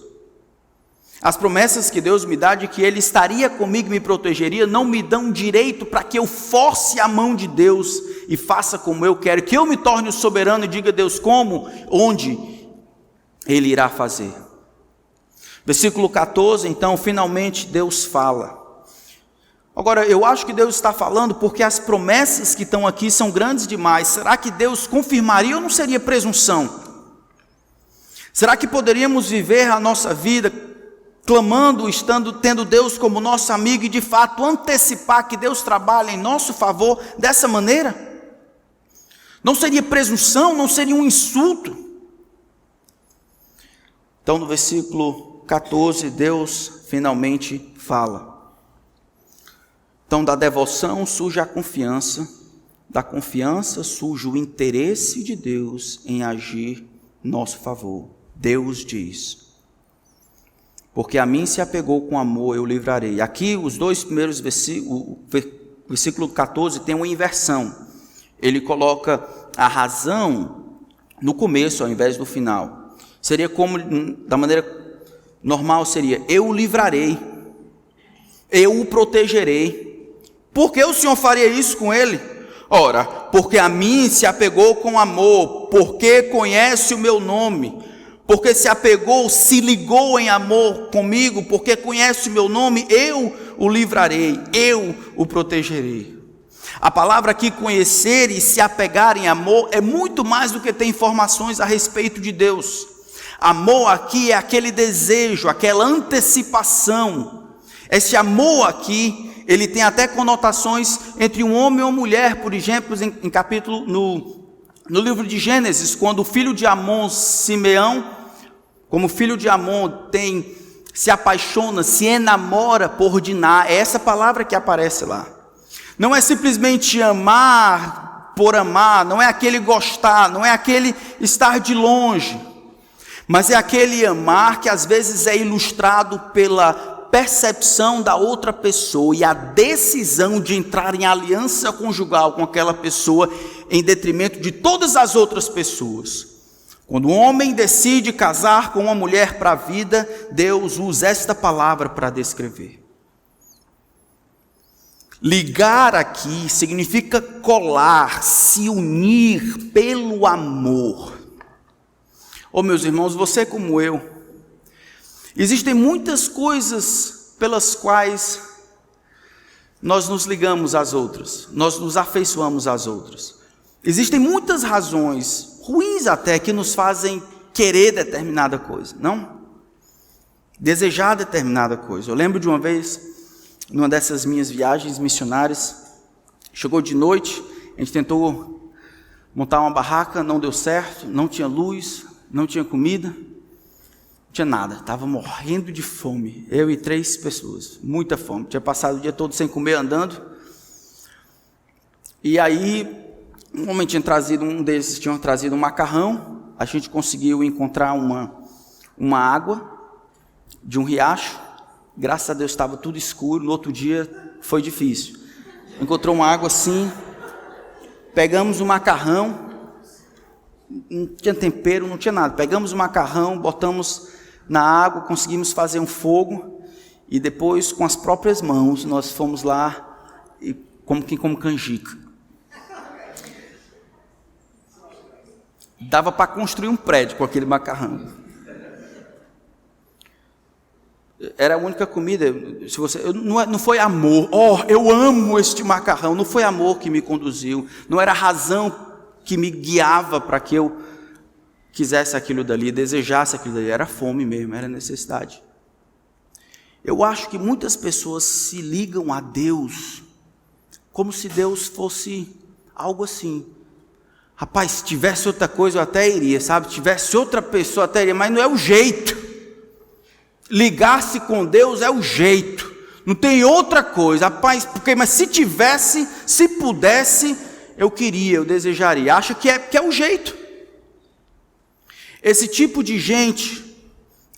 As promessas que Deus me dá de que Ele estaria comigo e me protegeria, não me dão direito para que eu force a mão de Deus e faça como eu quero, que eu me torne o soberano e diga a Deus como, onde Ele irá fazer. Versículo 14, então, finalmente Deus fala. Agora, eu acho que Deus está falando porque as promessas que estão aqui são grandes demais. Será que Deus confirmaria ou não seria presunção? Será que poderíamos viver a nossa vida clamando, tendo Deus como nosso amigo e de fato antecipar que Deus trabalha em nosso favor dessa maneira? Não seria presunção? Não seria um insulto? Então, no versículo 14, Deus finalmente fala. Então, da devoção surge a confiança, da confiança surge o interesse de Deus em agir em nosso favor. Deus diz: porque a mim se apegou com amor, eu livrarei. Aqui, os dois primeiros versículos, versículo 14, tem uma inversão. Ele coloca a razão no começo, ao invés do final. Seria como, da maneira normal, seria: eu o livrarei, eu o protegerei. Por que o Senhor faria isso com ele? Ora, porque a mim se apegou com amor, porque conhece o meu nome, porque se apegou, se ligou em amor comigo, porque conhece o meu nome, eu o livrarei, eu o protegerei. A palavra aqui, conhecer e se apegar em amor, é muito mais do que ter informações a respeito de Deus. Amor aqui é aquele desejo, aquela antecipação. Esse amor aqui, ele tem até conotações entre um homem e uma mulher, por exemplo, em capítulo, no livro de Gênesis, quando o filho de Amon, Simeão, como filho de Amon, se apaixona, se enamora por Diná, é essa palavra que aparece lá. Não é simplesmente amar por amar, não é aquele gostar, não é aquele estar de longe, mas é aquele amar que às vezes é ilustrado pela percepção da outra pessoa e a decisão de entrar em aliança conjugal com aquela pessoa em detrimento de todas as outras pessoas. Quando um homem decide casar com uma mulher para a vida, Deus usa esta palavra para descrever. Ligar aqui significa colar, se unir pelo amor. Oh, meus irmãos, você como eu, existem muitas coisas pelas quais nós nos ligamos às outras, nós nos afeiçoamos às outras. Existem muitas razões, ruins até, que nos fazem querer determinada coisa, não? Desejar determinada coisa. Eu lembro de uma vez, numa dessas minhas viagens missionárias, chegou de noite, a gente tentou montar uma barraca, não deu certo, não tinha luz, não tinha comida, não tinha nada, estava morrendo de fome, eu e 3 pessoas, muita fome, tinha passado o dia todo sem comer, andando, e aí um deles tinha trazido um macarrão, a gente conseguiu encontrar uma água de um riacho, graças a Deus estava tudo escuro, no outro dia foi difícil, encontrou uma água assim, pegamos o macarrão, não tinha tempero, não tinha nada, pegamos o macarrão, botamos na água, conseguimos fazer um fogo, e depois com as próprias mãos, nós fomos lá, e como quem come canjica, dava para construir um prédio com aquele macarrão. Era a única comida. Não foi amor, eu amo este macarrão, não foi amor que me conduziu, não era a razão que me guiava para que eu quisesse aquilo dali, desejasse aquilo dali, era fome mesmo, era necessidade. Eu acho que muitas pessoas se ligam a Deus como se Deus fosse algo assim. Rapaz, se tivesse outra coisa eu até iria, sabe? Se tivesse outra pessoa eu até iria, mas não é o jeito. Ligar-se com Deus é o jeito, não tem outra coisa, rapaz, mas se tivesse, se pudesse, eu queria, eu desejaria, acha que é o jeito. Esse tipo de gente,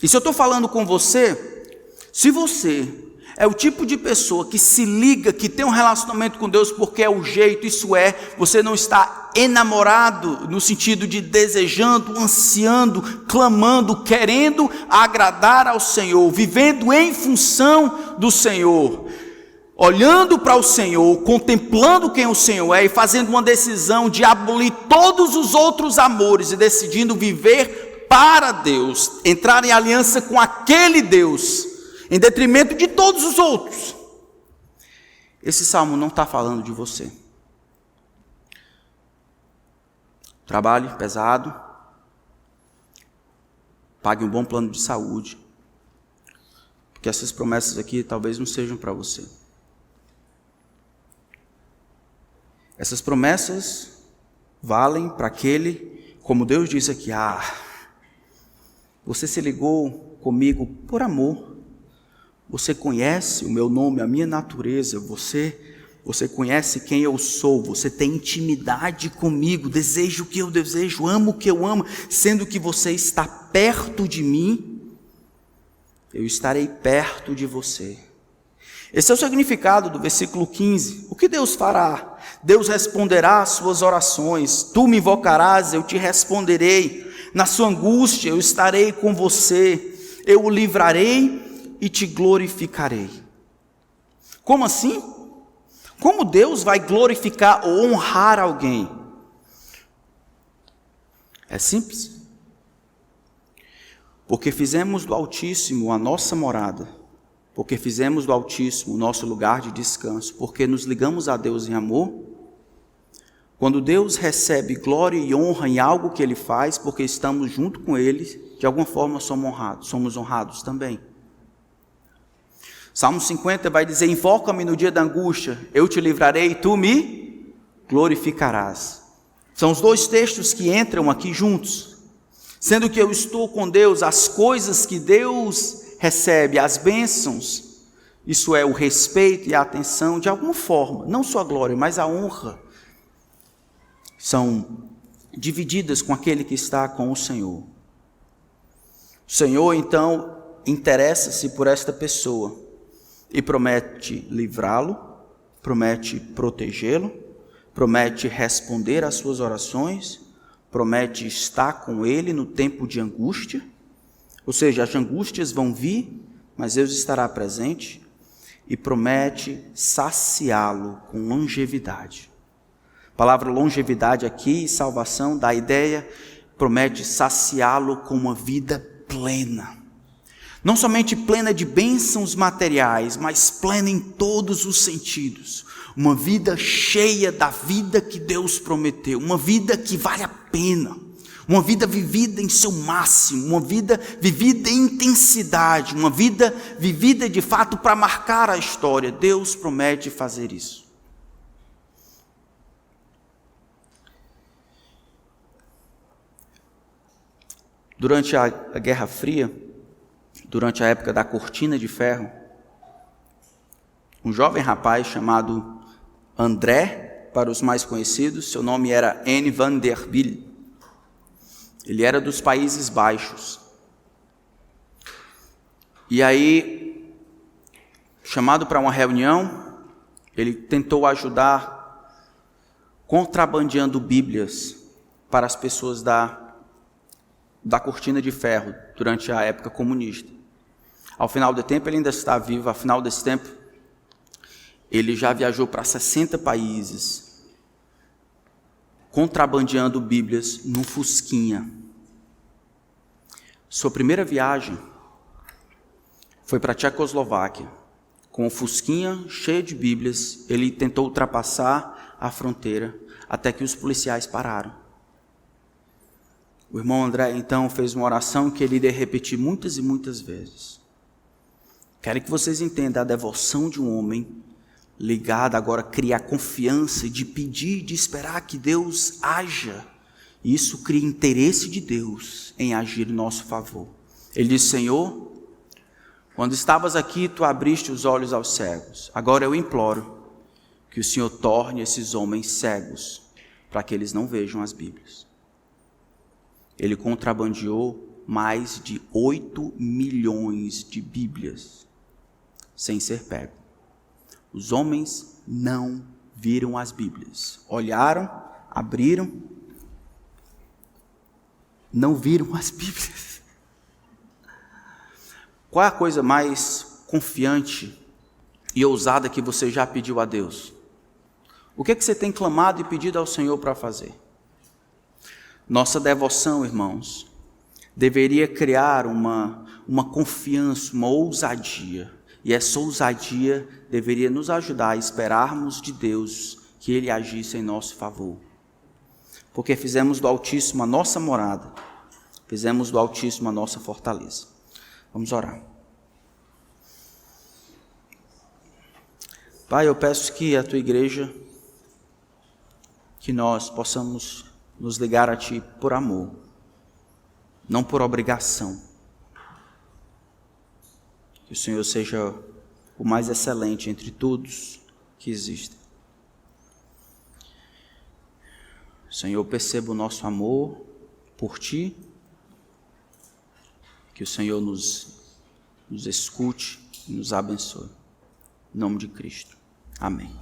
e se eu estou falando com você, se você é o tipo de pessoa que se liga, que tem um relacionamento com Deus porque é o jeito, isso é, você não está enamorado no sentido de desejando, ansiando, clamando, querendo agradar ao Senhor, vivendo em função do Senhor, olhando para o Senhor, contemplando quem o Senhor é e fazendo uma decisão de abolir todos os outros amores e decidindo viver para Deus, entrar em aliança com aquele Deus, em detrimento de todos os outros. Esse salmo não está falando de você. Trabalhe pesado, pague um bom plano de saúde, porque essas promessas aqui talvez não sejam para você. Essas promessas valem para aquele, como Deus disse aqui, você se ligou comigo por amor, você conhece o meu nome, a minha natureza, você conhece quem eu sou, você tem intimidade comigo, desejo o que eu desejo, amo o que eu amo, sendo que você está perto de mim, eu estarei perto de você. Esse é o significado do versículo 15. O que Deus fará? Deus responderá às suas orações, tu me invocarás, eu te responderei, na sua angústia eu estarei com você, eu o livrarei e te glorificarei. Como assim? Como Deus vai glorificar ou honrar alguém? É simples. Porque fizemos do Altíssimo a nossa morada, porque fizemos do Altíssimo o nosso lugar de descanso, porque nos ligamos a Deus em amor. Quando Deus recebe glória e honra em algo que Ele faz, porque estamos junto com Ele, de alguma forma somos honrados também. Salmo 50 vai dizer: invoca-me no dia da angústia, eu te livrarei e tu me glorificarás. São os dois textos que entram aqui juntos. Sendo que eu estou com Deus, as coisas que Deus recebe, as bênçãos, isso é o respeito e a atenção, de alguma forma, não só a glória, mas a honra, são divididas com aquele que está com o Senhor. O Senhor, então, interessa-se por esta pessoa e promete livrá-lo, promete protegê-lo, promete responder às suas orações, promete estar com ele no tempo de angústia, ou seja, as angústias vão vir, mas Deus estará presente, e promete saciá-lo com longevidade. A palavra longevidade aqui, salvação, dá a ideia, promete saciá-lo com uma vida plena. Não somente plena de bênçãos materiais, mas plena em todos os sentidos. Uma vida cheia da vida que Deus prometeu, uma vida que vale a pena, uma vida vivida em seu máximo, uma vida vivida em intensidade, uma vida vivida de fato para marcar a história. Deus promete fazer isso. Durante a Guerra Fria, durante a época da Cortina de Ferro, um jovem rapaz chamado André, para os mais conhecidos, seu nome era N. van der Biel. Ele era dos Países Baixos. E aí, chamado para uma reunião, ele tentou ajudar contrabandeando Bíblias para as pessoas da Cortina de Ferro, durante a época comunista. Ao final do tempo, ele ainda está vivo, ao final desse tempo, ele já viajou para 60 países, contrabandeando Bíblias num Fusquinha. Sua primeira viagem foi para a Tchecoslováquia. Com o Fusquinha cheio de Bíblias, ele tentou ultrapassar a fronteira, até que os policiais pararam. O irmão André, então, fez uma oração que ele iria repetir muitas e muitas vezes. Quero que vocês entendam a devoção de um homem ligado agora a criar confiança, de pedir, de esperar que Deus haja. Isso cria interesse de Deus em agir em nosso favor. Ele disse: Senhor, quando estavas aqui, tu abriste os olhos aos cegos. Agora eu imploro que o Senhor torne esses homens cegos, para que eles não vejam as Bíblias. Ele contrabandeou mais de 8 milhões de Bíblias, sem ser pego. Os homens não viram as Bíblias. Olharam, abriram, não viram as Bíblias. Qual é a coisa mais confiante e ousada que você já pediu a Deus? O que é que você tem clamado e pedido ao Senhor para fazer? Nossa devoção, irmãos, deveria criar uma confiança, uma ousadia. E essa ousadia deveria nos ajudar a esperarmos de Deus que Ele agisse em nosso favor. Porque fizemos do Altíssimo a nossa morada, fizemos do Altíssimo a nossa fortaleza. Vamos orar. Pai, eu peço que a Tua igreja, que nós possamos nos ligar a Ti por amor, não por obrigação. Que o Senhor seja o mais excelente entre todos que existem. Senhor, perceba o nosso amor por Ti. Que o Senhor nos escute e nos abençoe. Em nome de Cristo. Amém.